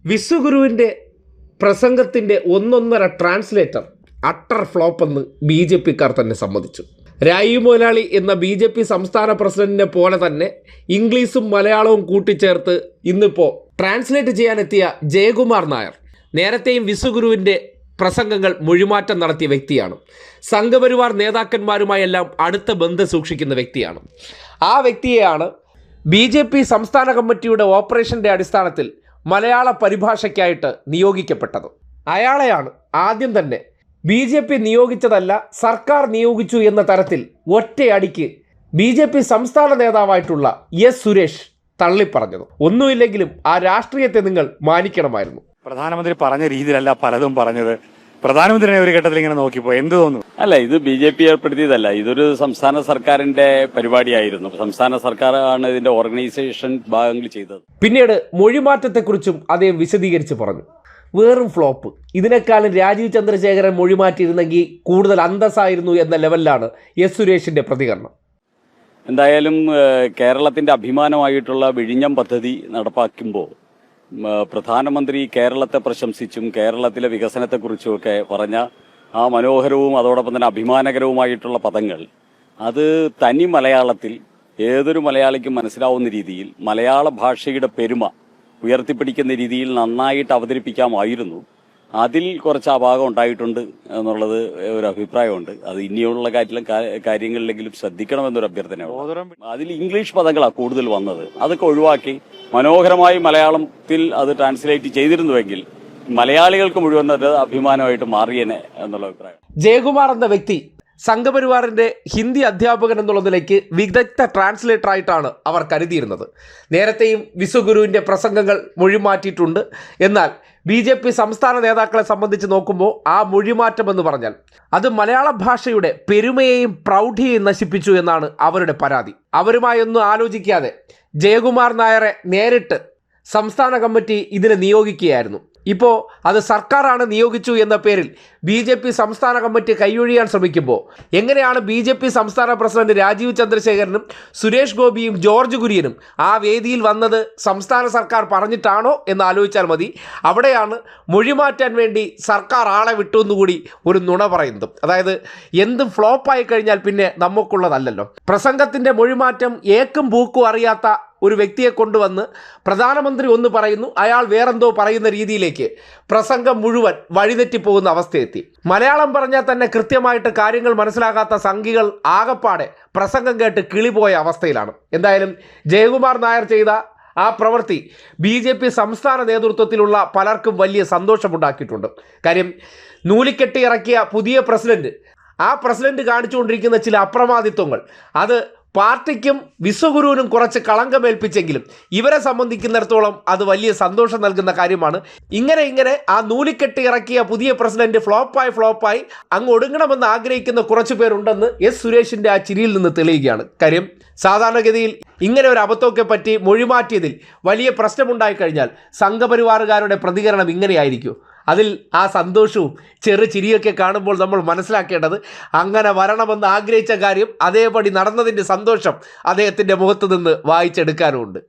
വിശ്വഗുരുവിൻ്റെ പ്രസംഗത്തിൻ്റെ ഒന്നൊന്നര translator utter flop എന്ന് ബി ജെ പിക്കാർ തന്നെ സമ്മതിച്ചു. രായി മുതലാളി എന്ന ബി ജെ പി സംസ്ഥാന പ്രസിഡന്റിനെ പോലെ തന്നെ ഇംഗ്ലീഷും മലയാളവും കൂട്ടിച്ചേർത്ത് ഇന്നിപ്പോൾ ട്രാൻസ്ലേറ്റ് ചെയ്യാനെത്തിയ ജയകുമാർ നായർ നേരത്തെയും വിശ്വഗുരുവിൻ്റെ പ്രസംഗങ്ങൾ മൊഴിമാറ്റം നടത്തിയ വ്യക്തിയാണ്. സംഘപരിവാർ നേതാക്കന്മാരുമായെല്ലാം അടുത്ത ബന്ധം സൂക്ഷിക്കുന്ന വ്യക്തിയാണ്. ആ വ്യക്തിയെയാണ് ബി ജെ പി സംസ്ഥാന കമ്മിറ്റിയുടെ ഓപ്പറേഷൻ്റെ അടിസ്ഥാനത്തിൽ മലയാള പരിഭാഷയ്ക്കായിട്ട് നിയോഗിക്കപ്പെട്ടത്. അയാളെയാണ് ആദ്യം തന്നെ ബി ജെ പി നിയോഗിച്ചതല്ല, സർക്കാർ നിയോഗിച്ചു എന്ന തരത്തിൽ ഒറ്റയടിക്ക് ബി ജെ പി സംസ്ഥാന നേതാവായിട്ടുള്ള എസ് സുരേഷ് തള്ളിപ്പറഞ്ഞത്. ഒന്നുമില്ലെങ്കിലും ആ രാഷ്ട്രീയത്തെ നിങ്ങൾ മാനിക്കണമായിരുന്നു. പ്രധാനമന്ത്രി പറഞ്ഞ രീതിയിലല്ല പലതും പറഞ്ഞത്. പ്രധാനമന്ത്രിനെ ഒരു ഘട്ടത്തിൽ ഇങ്ങനെ നോക്കിപ്പോ എന്ത് തോന്നുന്നു? അല്ല, ഇത് ബി ജെ പി ഏർപ്പെടുത്തിയതല്ല, ഇതൊരു സംസ്ഥാന സർക്കാരിന്റെ പരിപാടിയായിരുന്നു. സംസ്ഥാന സർക്കാരാണ് ഇതിന്റെ ഓർഗനൈസേഷൻ ഭാഗങ്ങൾ ചെയ്തത്. പിന്നീട് മൊഴിമാറ്റത്തെക്കുറിച്ചും അദ്ദേഹം വിശദീകരിച്ച് പറഞ്ഞു. വെറും ഫ്ലോപ്പ്. ഇതിനേക്കാളും രാജീവ് ചന്ദ്രശേഖരൻ മൊഴിമാറ്റിയിരുന്നെങ്കിൽ കൂടുതൽ അന്തസ്സായിരുന്നു എന്ന ലെവലിലാണ് എസ് സുരേഷിന്റെ പ്രതികരണം. എന്തായാലും കേരളത്തിന്റെ അഭിമാനമായിട്ടുള്ള വിഴിഞ്ഞം പദ്ധതി നടപ്പാക്കുമ്പോൾ പ്രധാനമന്ത്രി കേരളത്തെ പ്രശംസിച്ചും കേരളത്തിലെ വികസനത്തെക്കുറിച്ചുമൊക്കെ പറഞ്ഞ ആ മനോഹരവും അതോടൊപ്പം തന്നെ അഭിമാനകരവുമായിട്ടുള്ള പദങ്ങൾ അത് തനി മലയാളത്തിൽ ഏതൊരു മലയാളിക്കും മനസ്സിലാവുന്ന രീതിയിൽ മലയാള ഭാഷയുടെ പെരുമ ഉയർത്തിപ്പിടിക്കുന്ന രീതിയിൽ നന്നായിട്ട് അവതരിപ്പിക്കാമായിരുന്നു. അതിൽ കുറച്ച് അപാകം ഉണ്ടായിട്ടുണ്ട് എന്നുള്ളത് ഒരു അഭിപ്രായമുണ്ട്. അത് ഇനിയുള്ള കാര്യങ്ങളിലെങ്കിലും ശ്രദ്ധിക്കണമെന്നൊരു അഭ്യർത്ഥനയാണ്. അതിൽ ഇംഗ്ലീഷ് പദങ്ങളാണ് കൂടുതൽ വന്നത്. അതൊക്കെ ഒഴിവാക്കി മനോഹരമായി മലയാളത്തിൽ അത് ട്രാൻസ്ലേറ്റ് ചെയ്തിരുന്നുവെങ്കിൽ മലയാളികൾക്ക് മുഴുവൻ അത് അഭിമാനമായിട്ട് മാറിയേനെ എന്നുള്ള അഭിപ്രായം. ജയകുമാർ എന്ന വ്യക്തി സംഘപരിവാറിൻ്റെ ഹിന്ദി അധ്യാപകൻ എന്നുള്ള നിലയ്ക്ക് വിദഗ്ധ ട്രാൻസ്ലേറ്ററായിട്ടാണ് അവർ കരുതിയിരുന്നത്. നേരത്തെയും വിശ്വഗുരുവിൻ്റെ പ്രസംഗങ്ങൾ മൊഴിമാറ്റിയിട്ടുണ്ട്. എന്നാൽ ബി ജെ പി സംസ്ഥാന നേതാക്കളെ സംബന്ധിച്ച് നോക്കുമ്പോൾ ആ മൊഴിമാറ്റം എന്ന് പറഞ്ഞാൽ അത് മലയാള ഭാഷയുടെ പെരുമയെയും പ്രൗഢിയെയും നശിപ്പിച്ചു എന്നാണ് അവരുടെ പരാതി. അവരുമായൊന്നും ആലോചിക്കാതെ ജയകുമാർ നായരെ നേരിട്ട് സംസ്ഥാന കമ്മിറ്റി ഇതിനെ നിയോഗിക്കുകയായിരുന്നു. ഇപ്പോൾ അത് സർക്കാരാണ് നിയോഗിച്ചു എന്ന പേരിൽ ബി ജെ പി സംസ്ഥാന കമ്മിറ്റി കൈയൊഴിയാൻ ശ്രമിക്കുമ്പോൾ എങ്ങനെയാണ് ബി ജെ പി സംസ്ഥാന പ്രസിഡന്റ് രാജീവ് ചന്ദ്രശേഖരനും സുരേഷ് ഗോപിയും ജോർജ് കുര്യനും ആ വേദിയിൽ വന്നത് സംസ്ഥാന സർക്കാർ പറഞ്ഞിട്ടാണോ എന്ന് ആലോചിച്ചാൽ മതി. അവിടെയാണ് മൊഴിമാറ്റാൻ വേണ്ടി സർക്കാർ ആളെ വിട്ടുവെന്നുകൂടി ഒരു നുണ പറയുന്നതും. അതായത് എന്തും ഫ്ലോപ്പായി കഴിഞ്ഞാൽ പിന്നെ നമുക്കുള്ളതല്ലല്ലോ. പ്രസംഗത്തിൻ്റെ മൊഴിമാറ്റം ഏക്കും പൂക്കും അറിയാത്ത ഒരു വ്യക്തിയെ കൊണ്ടുവന്ന് പ്രധാനമന്ത്രി ഒന്ന് പറയുന്നു, അയാൾ വേറെന്തോ പറയുന്ന രീതിയിലേക്ക് പ്രസംഗം മുഴുവൻ വഴിതെറ്റിപ്പോകുന്ന അവസ്ഥയെത്തി. മലയാളം പറഞ്ഞാൽ തന്നെ കൃത്യമായിട്ട് കാര്യങ്ങൾ മനസ്സിലാകാത്ത സംഘികൾ ആകപ്പാടെ പ്രസംഗം കേട്ട് കിളിപോയ അവസ്ഥയിലാണ്. എന്തായാലും ജയകുമാർ നായർ ചെയ്ത ആ പ്രവൃത്തി ബി ജെ പി സംസ്ഥാന നേതൃത്വത്തിലുള്ള പലർക്കും വലിയ സന്തോഷമുണ്ടാക്കിയിട്ടുണ്ട്. കാര്യം നൂലിക്കെട്ടി ഇറക്കിയ പുതിയ പ്രസിഡന്റ്, ആ പ്രസിഡന്റ് കാണിച്ചുകൊണ്ടിരിക്കുന്ന ചില അപ്രമാദിത്വങ്ങൾ അത് പാർട്ടിക്കും വിശ്വഗുരുവിനും കുറച്ച് കളങ്കമേൽപ്പിച്ചെങ്കിലും ഇവരെ സംബന്ധിക്കുന്നിടത്തോളം അത് വലിയ സന്തോഷം നൽകുന്ന കാര്യമാണ്. ഇങ്ങനെ ആ നൂലിക്കെട്ടി ഇറക്കിയ പുതിയ പ്രസിഡന്റ് ഫ്ലോപ്പായി അങ്ങ് ഒടുങ്ങണമെന്ന് ആഗ്രഹിക്കുന്ന കുറച്ച് പേരുണ്ടെന്ന് എസ് സുരേഷിൻ്റെ ആ ചിരിയിൽ നിന്ന് തെളിയുകയാണ്. കാര്യം സാധാരണഗതിയിൽ ഇങ്ങനെ ഒരു അബദ്ധമൊക്കെ പറ്റി മൊഴിമാറ്റിയതിൽ വലിയ പ്രശ്നമുണ്ടായിക്കഴിഞ്ഞാൽ സംഘപരിവാറുകാരുടെ പ്രതികരണം ഇങ്ങനെയായിരിക്കും. അതിൽ ആ സന്തോഷവും ചിരിയൊക്കെ കാണുമ്പോൾ നമ്മൾ മനസ്സിലാക്കേണ്ടത് അങ്ങനെ വരണമെന്ന് ആഗ്രഹിച്ച കാര്യം അതേപടി നടന്നതിൻ്റെ സന്തോഷം അദ്ദേഹത്തിൻ്റെ മുഖത്ത് നിന്ന് വായിച്ചെടുക്കാനുമുണ്ട്.